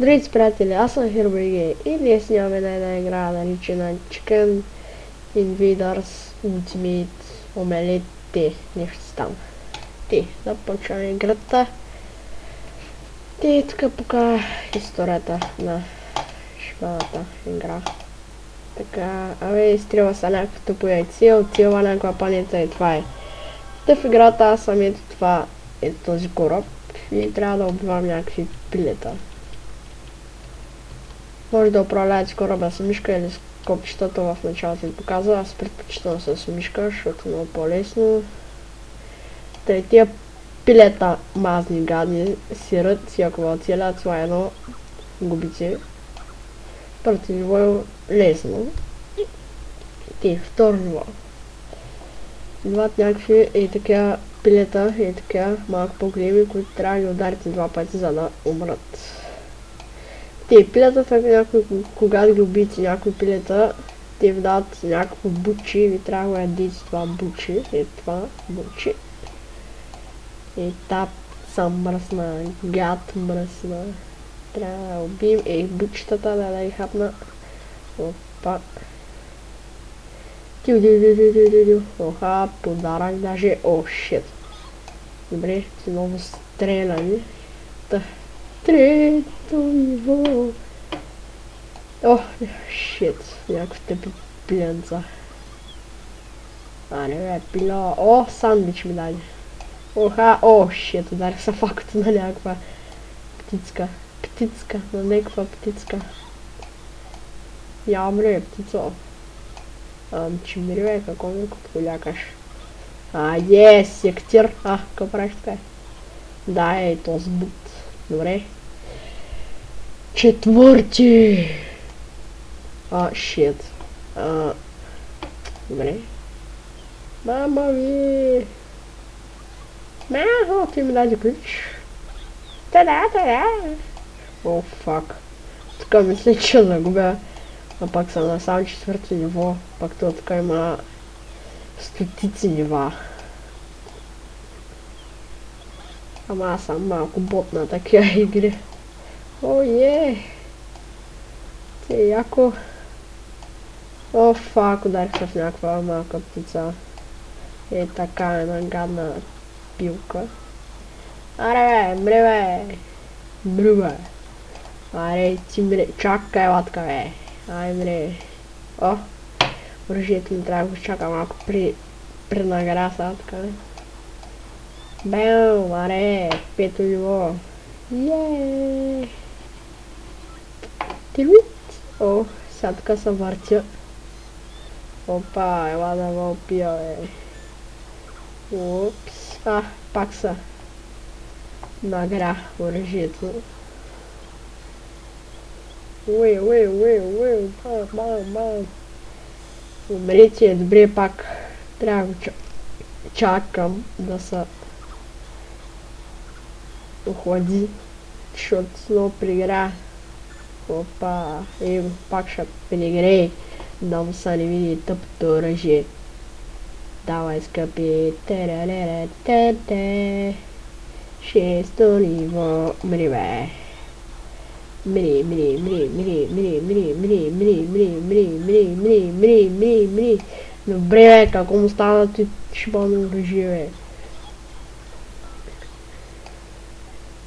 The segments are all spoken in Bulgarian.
Здравейте, приятели, аз съм Хербриге и днес снимаме на една игра, наричана Chicken Invaders Ultimate Omelette, нещо стана. Да почваме играта. Тук пока историята на шпаната игра. Така, изстрела са някакво тъпо яйце, отива някаква планета и това е. В играта аз съм ето това, ето този кораб и трябва да убивам някакви пилета. Може да управлявате кораба с мишка или с копчетата в началото ви показва. Аз предпочитам с мишка, защото е много по-лесно. Тия пилета мазни гадни сират, си ако оцелят, това е едно губите. Първото ниво е лесно. Второ ниво. Идват някакви така пилета, така малко по-големи, които трябва да ги ударите 2 пъти, за да умрат. Пилетата, когато ги убиете някои пилета, те ви дават някакво бучи и ви трябва да ядете това бучи. Това бучи. Та съм мръсна, гад мръсна. Трябва да убием бучетата, да ги хапна. Опа. Оха, подарък даже. Шит. Добре, си много стреляни. Трето ниво. Шит, някакви тъпи пиленца. Не бе, пила. Сандвич ми даде. Шит, ударих са факото на някаква птицка. На някаква птицка. Я умре, птицо. Че мире, какво ми подполякаш? Сектир. Какво правиш така? Да, то сбут. Добре. Четвърти. Шит. Добре. Мама ми. Ти ми даде ключ. Та-да. Фак. Така мисля, че загубя. Пак съм на само 4-то ниво. Пак това така има стотици нива. Аз съм малко бот на такива игри. Те яко. Фак, ударих се в някаква малка птица. Така една гадна пилка. Мри бе. Ти мри. Чакай, латка бе. Мри. Оръжието ми трябва да го чака малко при награса, така бе. Бем, 5-то ниво. Сега така се въртя. Ела да ме опия, бе. Пак са нагря оръжието. Бам. Умрете, добре, пак трябва да го чакам да се охлади, защото много пригря. Пак ще пригрее, да му се не види тъпото оръжие. Давай, скъпи. 6-то ниво. Мри бе. Мри. Добре бе, како му стана ти шибано оръжие бе.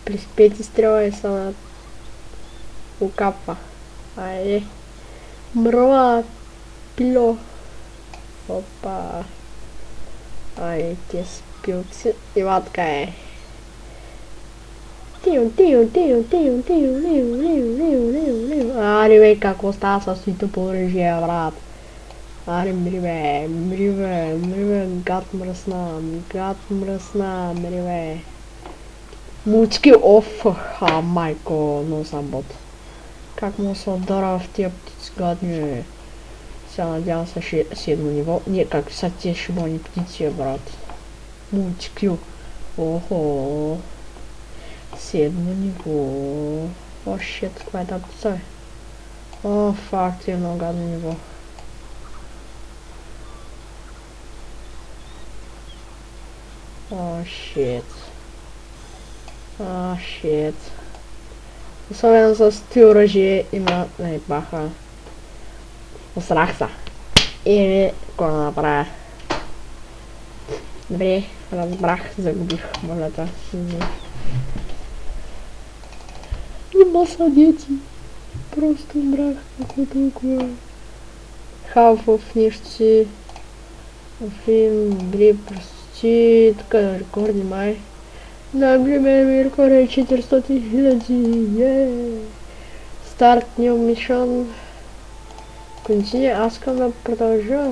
През 5 стрела са на окапва. Мръва пило. Тия спилци. Има така е. Бе, какво става със свито по оръжие, брат? Мри бе, гад мръсна, мри бе. Мучки, майко, но съм бот. Как му се удара в тия птици гадни, бе? Сега надявам се 7 ниво. Как са тия шибани птици, брат? Мучки, 7 ниво. Шит, каква е тази птица, бе? Фак, тия много гадно ниво. Шит. Особено с ти оръжие има баха. Осрах са. Или какво да направя? Добре, разбрах, загубих волята. Има са дети. Просто брах какво толкова. Халфов нещо си. Филм, добре, прости, тук рекорди май. Наглиме рекорд е 400 000, Старт new mission. Continue, аз искам да продължа.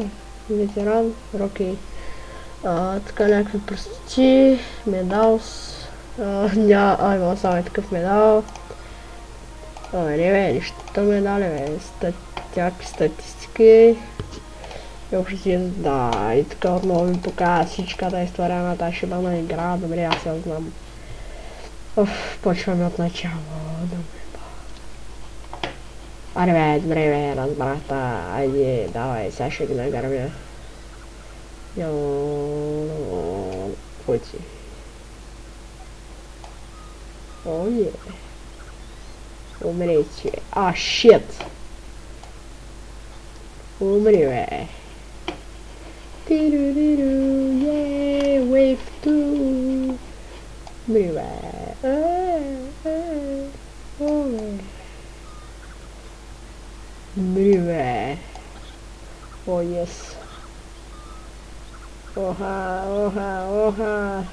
Ветеран, Роки. Така някакви прости, медалс. Има само такъв медал. Не бе, нищо медали бе, някакви статистики. И въобще да, и така отново ми показва всичката история на тази шибана игра. Добре, аз я знам. Почваме от начало. Аре бе, добре бе, разбрах та. Айде, давай, сега ще ги нагърмя. Пути. О, е. Умрете. Шит. Умри бе. Wave 2. Умри бе. Умри бе. О, yes. Оха.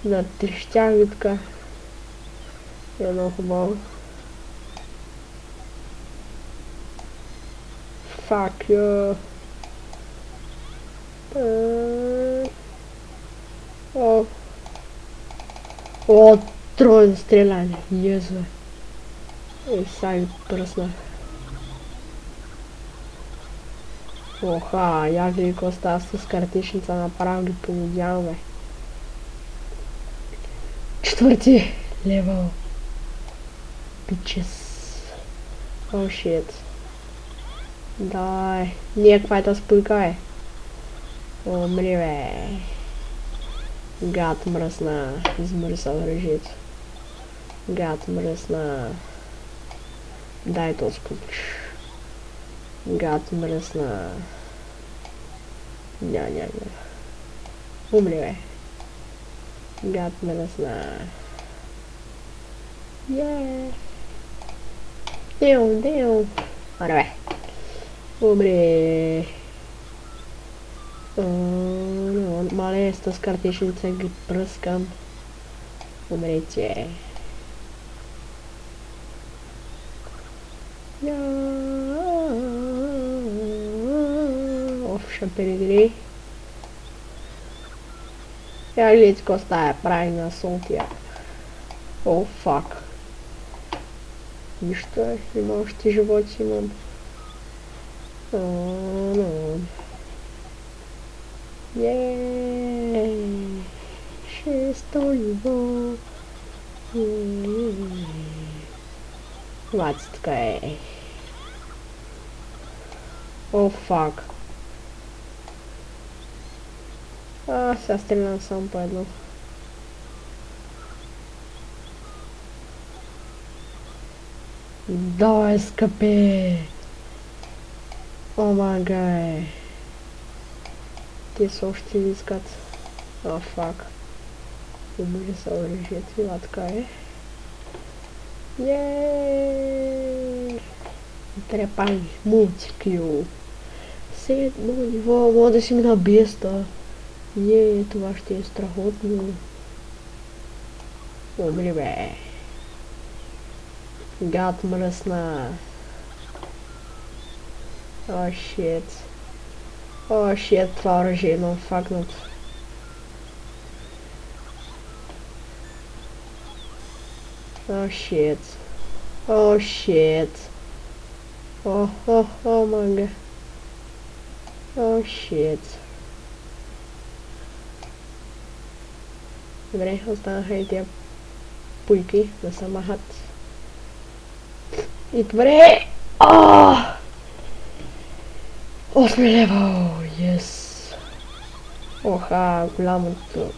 Натрещях ви така. Едно хубаво. Fuck you. Тройно стреляне. Езу. И сами пръснах. Я ви какво става с картишница, направо ги понудяваме. 4 левел. Bitches. Shit. Дай. Каква е тази спойка е? Умри бе. Гад мръсна. Измърса оръжието. Гад мръсна. Дай този ключ. Гад мръсна. Ня. Умри бе. Гад мръсна. Дел. Аре бе. Умри. Мале, с тази картишница ги пръскам. Умрете. Ще перегри. Гледайте какво става, прави на солтия. Фак. Нищо е, има още животи имам. Шесто ниво. Така е. Фак. Сега стрелям само по едно. Давай, скъпи! Омагай! Те са още искат. Фак. Умри са оръжието, така е. Трепай, мултикил. Седмо ниво, мога да си мина беста. Това ще е страхотно. Умри бе. Гад мръсна. Shit. Това оръжие е много факнат. Shit. Манга. Shit. Добре, останаха и тия пуйки да се махат. И добре! 8 левел! Yes! Голямото